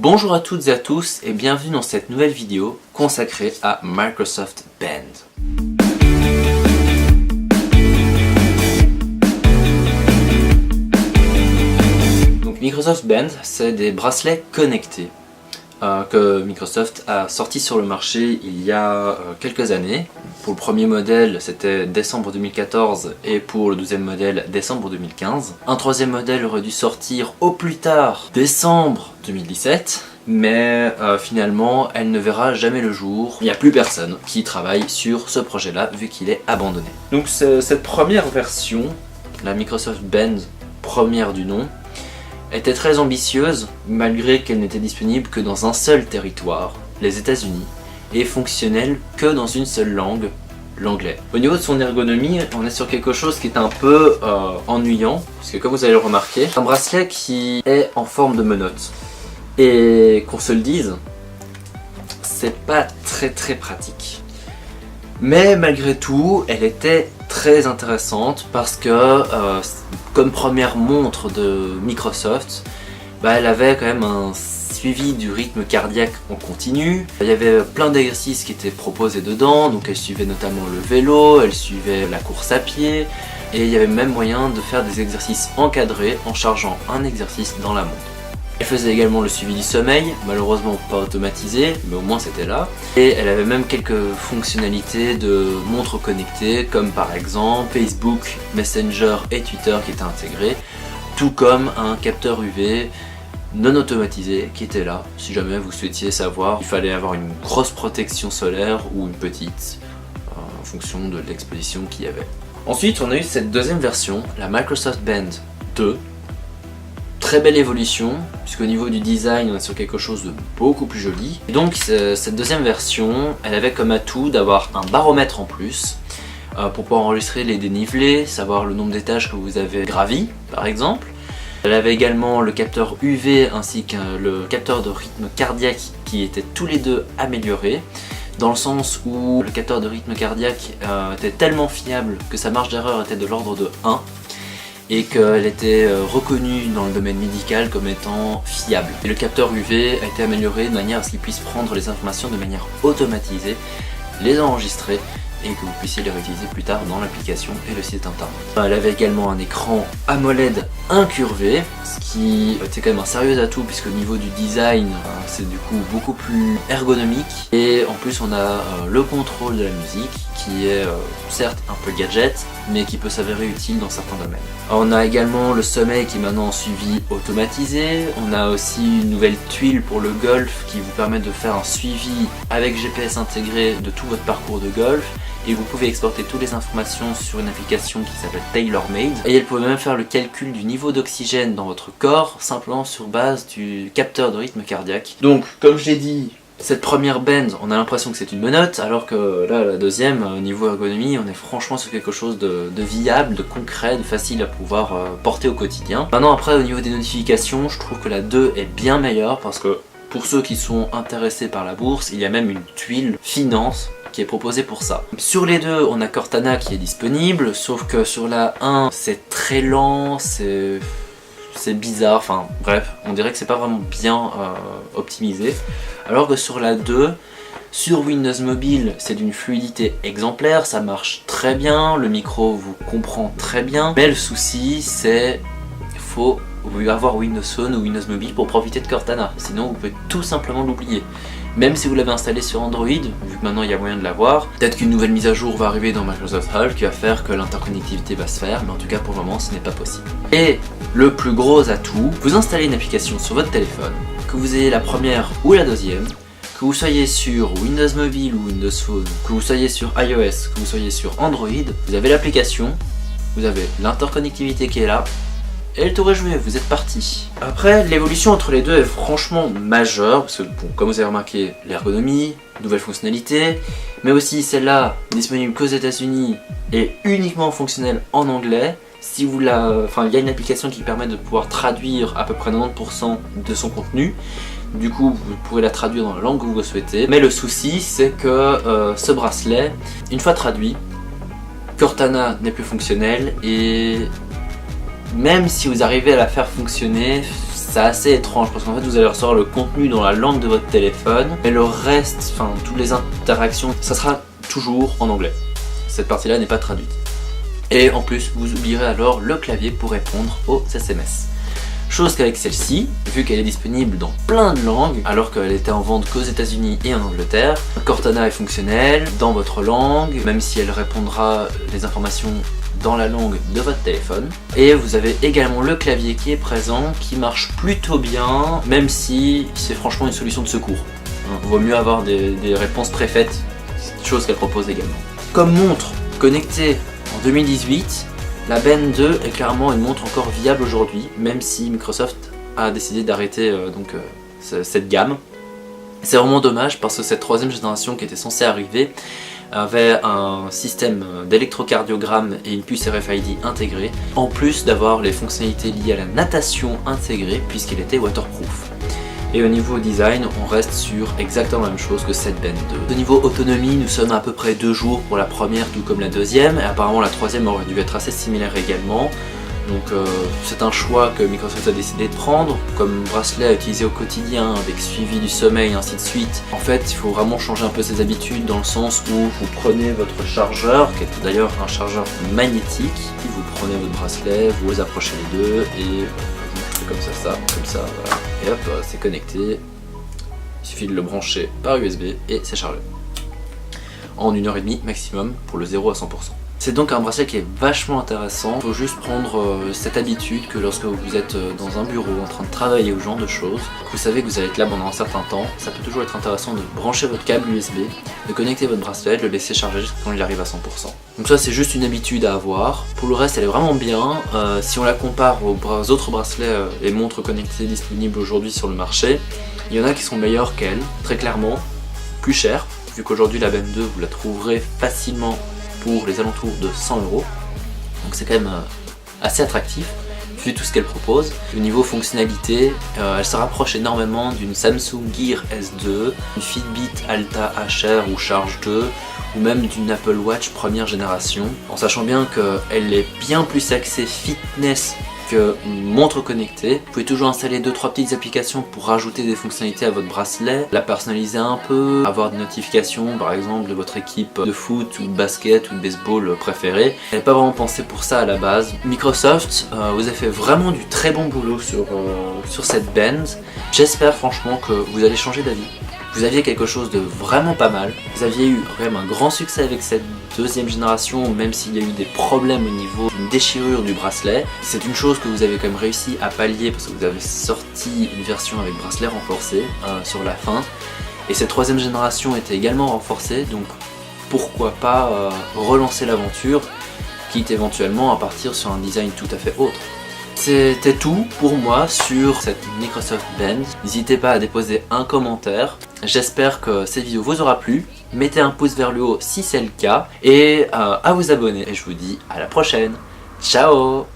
Bonjour à toutes et à tous et bienvenue dans cette nouvelle vidéo consacrée à Microsoft Band. Donc Microsoft Band, c'est des bracelets connectés que Microsoft a sorti sur le marché il y a quelques années. Pour le premier modèle, c'était décembre 2014 et pour le deuxième modèle, décembre 2015. Un troisième modèle aurait dû sortir au plus tard décembre 2017. Mais finalement, elle ne verra jamais le jour. Il n'y a plus personne qui travaille sur ce projet-là vu qu'il est abandonné. Donc cette première version, la Microsoft Band première du nom, était très ambitieuse malgré qu'elle n'était disponible que dans un seul territoire, les États-Unis, et fonctionnelle que dans une seule langue, l'anglais. Au niveau de son ergonomie, on est sur quelque chose qui est un peu ennuyant, parce que comme vous allez le remarquer, un bracelet qui est en forme de menottes. Et qu'on se le dise, c'est pas très pratique. Mais malgré tout, elle était très intéressante parce que, comme première montre de Microsoft, elle avait quand même un suivi du rythme cardiaque en continu. Il y avait plein d'exercices qui étaient proposés dedans, donc elle suivait notamment le vélo, elle suivait la course à pied, et il y avait même moyen de faire des exercices encadrés en chargeant un exercice dans la montre. Elle faisait également le suivi du sommeil, malheureusement pas automatisé, mais au moins c'était là. Et elle avait même quelques fonctionnalités de montre connectée, comme par exemple Facebook, Messenger et Twitter qui étaient intégrés, tout comme un capteur UV non automatisé qui était là, si jamais vous souhaitiez savoir. Il fallait avoir une grosse protection solaire ou une petite, en fonction de l'exposition qu'il y avait. Ensuite, on a eu cette deuxième version, la Microsoft Band 2. Très belle évolution, puisqu'au niveau du design on est sur quelque chose de beaucoup plus joli. Et donc cette deuxième version, elle avait comme atout d'avoir un baromètre en plus pour pouvoir enregistrer les dénivelés, savoir le nombre d'étages que vous avez gravis par exemple. Elle avait également le capteur UV ainsi que le capteur de rythme cardiaque qui étaient tous les deux améliorés, dans le sens où le capteur de rythme cardiaque était tellement fiable que sa marge d'erreur était de l'ordre de 1. Et qu'elle était reconnue dans le domaine médical comme étant fiable. Et le capteur UV a été amélioré de manière à ce qu'il puisse prendre les informations de manière automatisée, les enregistrer et que vous puissiez les réutiliser plus tard dans l'application et le site internet. Elle avait également un écran AMOLED incurvé, ce qui était quand même un sérieux atout puisqu'au niveau du design c'est du coup beaucoup plus ergonomique. Et en plus on a le contrôle de la musique qui est certes un peu gadget mais qui peut s'avérer utile dans certains domaines. On a également le sommeil qui est maintenant en suivi automatisé. On a aussi une nouvelle tuile pour le golf qui vous permet de faire un suivi avec GPS intégré de tout votre parcours de golf. Et vous pouvez exporter toutes les informations sur une application qui s'appelle TaylorMade. Et elle peut même faire le calcul du niveau d'oxygène dans votre corps simplement sur base du capteur de rythme cardiaque. Donc comme je l'ai dit, cette première band, on a l'impression que c'est une menotte, alors que là, la deuxième, au niveau ergonomie, on est franchement sur quelque chose de viable, de concret, de facile à pouvoir porter au quotidien. Maintenant après, au niveau des notifications, je trouve que la 2 est bien meilleure parce que pour ceux qui sont intéressés par la bourse, il y a même une tuile finance qui est proposée pour ça. Sur les deux, on a Cortana qui est disponible, sauf que sur la 1, c'est très lent, c'est bizarre, enfin bref, on dirait que c'est pas vraiment bien optimisé. Alors que sur la 2, sur Windows Mobile, c'est d'une fluidité exemplaire, ça marche très bien, le micro vous comprend très bien, mais le souci c'est qu'il faut avoir Windows Phone ou Windows Mobile pour profiter de Cortana, sinon vous pouvez tout simplement l'oublier. Même si vous l'avez installé sur Android, vu que maintenant il y a moyen de l'avoir, peut-être qu'une nouvelle mise à jour va arriver dans Microsoft Hub qui va faire que l'interconnectivité va se faire, mais en tout cas pour le moment ce n'est pas possible. Et le plus gros atout, vous installez une application sur votre téléphone, que vous ayez la première ou la deuxième, que vous soyez sur Windows Mobile ou Windows Phone, que vous soyez sur iOS, que vous soyez sur Android, vous avez l'application, vous avez l'interconnectivité qui est là, et le tour est joué, vous êtes parti. Après, l'évolution entre les deux est franchement majeure, parce que bon, comme vous avez remarqué, l'ergonomie, nouvelles fonctionnalités, mais aussi celle-là, disponible qu'aux États-Unis et uniquement fonctionnelle en anglais. Si vous il y a une application qui permet de pouvoir traduire à peu près 90% de son contenu. Du coup, vous pourrez la traduire dans la langue que vous souhaitez. Mais le souci, c'est que ce bracelet, une fois traduit, Cortana n'est plus fonctionnel et même si vous arrivez à la faire fonctionner, C'est assez étrange parce qu'en fait vous allez recevoir le contenu dans la langue de votre téléphone, mais le reste, enfin toutes les interactions, ça sera toujours en anglais. Cette partie-là n'est pas traduite. Et en plus, vous oublierez alors le clavier pour répondre aux SMS. Chose qu'avec celle-ci, vu qu'elle est disponible dans plein de langues, alors qu'elle était en vente qu'aux États-Unis et en Angleterre, Cortana est fonctionnelle dans votre langue, même si elle répondra les informations dans la langue de votre téléphone. Et vous avez également le clavier qui est présent, qui marche plutôt bien, même si c'est franchement une solution de secours. Vaut mieux avoir des réponses préfaites, chose qu'elle propose également. Comme montre connectée en 2018, la Band 2 est clairement une montre encore viable aujourd'hui, même si Microsoft a décidé d'arrêter cette gamme. C'est vraiment dommage parce que cette troisième génération qui était censée arriver avait un système d'électrocardiogramme et une puce RFID intégrée, en plus d'avoir les fonctionnalités liées à la natation intégrées puisqu'il était waterproof. Et au niveau design, on reste sur exactement la même chose que cette Band 2. Au niveau autonomie, nous sommes à peu près 2 jours pour la première, tout comme la deuxième, et apparemment la troisième aurait dû être assez similaire également. Donc c'est un choix que Microsoft a décidé de prendre comme bracelet à utiliser au quotidien avec suivi du sommeil et ainsi de suite. En fait, il faut vraiment changer un peu ses habitudes dans le sens où vous prenez votre chargeur, qui est d'ailleurs un chargeur magnétique, vous prenez votre bracelet, vous approchez les deux et vous comme ça, voilà. Et hop, c'est connecté. Il suffit de le brancher par USB et c'est chargé. En 1h30 maximum pour le 0 à 100%. C'est donc un bracelet qui est vachement intéressant. Il faut juste prendre cette habitude que lorsque vous êtes dans un bureau en train de travailler ou ce genre de choses, vous savez que vous allez être là pendant un certain temps, ça peut toujours être intéressant de brancher votre câble USB, de connecter votre bracelet, de le laisser charger jusqu'à quand il arrive à 100%. Donc ça c'est juste une habitude à avoir. Pour le reste elle est vraiment bien. Si on la compare aux autres bracelets et montres connectées disponibles aujourd'hui sur le marché, il y en a qui sont meilleurs qu'elle, très clairement, plus cher, vu qu'aujourd'hui la Band 2 vous la trouverez facilement pour les alentours de 100 €, donc c'est quand même assez attractif vu tout ce qu'elle propose. Au niveau fonctionnalité, elle se rapproche énormément d'une Samsung Gear S2, une Fitbit Alta HR ou Charge 2, ou même d'une Apple Watch première génération, en sachant bien qu'elle est bien plus axée fitness que montre connectée. Vous pouvez toujours installer 2-3 petites applications pour rajouter des fonctionnalités à votre bracelet, la personnaliser un peu, avoir des notifications par exemple de votre équipe de foot ou de basket ou de baseball préférée. Elle n'est pas vraiment pensée pour ça à la base. Microsoft vous a fait vraiment du très bon boulot sur cette Band. J'espère franchement que vous allez changer d'avis. Vous aviez quelque chose de vraiment pas mal. Vous aviez eu quand même un grand succès avec cette deuxième génération, même s'il y a eu des problèmes au niveau d'une déchirure du bracelet. C'est une chose que vous avez quand même réussi à pallier parce que vous avez sorti une version avec bracelet renforcé sur la fin. Et cette troisième génération était également renforcée, donc pourquoi pas relancer l'aventure, quitte éventuellement à partir sur un design tout à fait autre. C'était tout pour moi sur cette Microsoft Band. N'hésitez pas à déposer un commentaire. J'espère que cette vidéo vous aura plu. Mettez un pouce vers le haut si c'est le cas et à vous abonner. Et je vous dis à la prochaine. Ciao!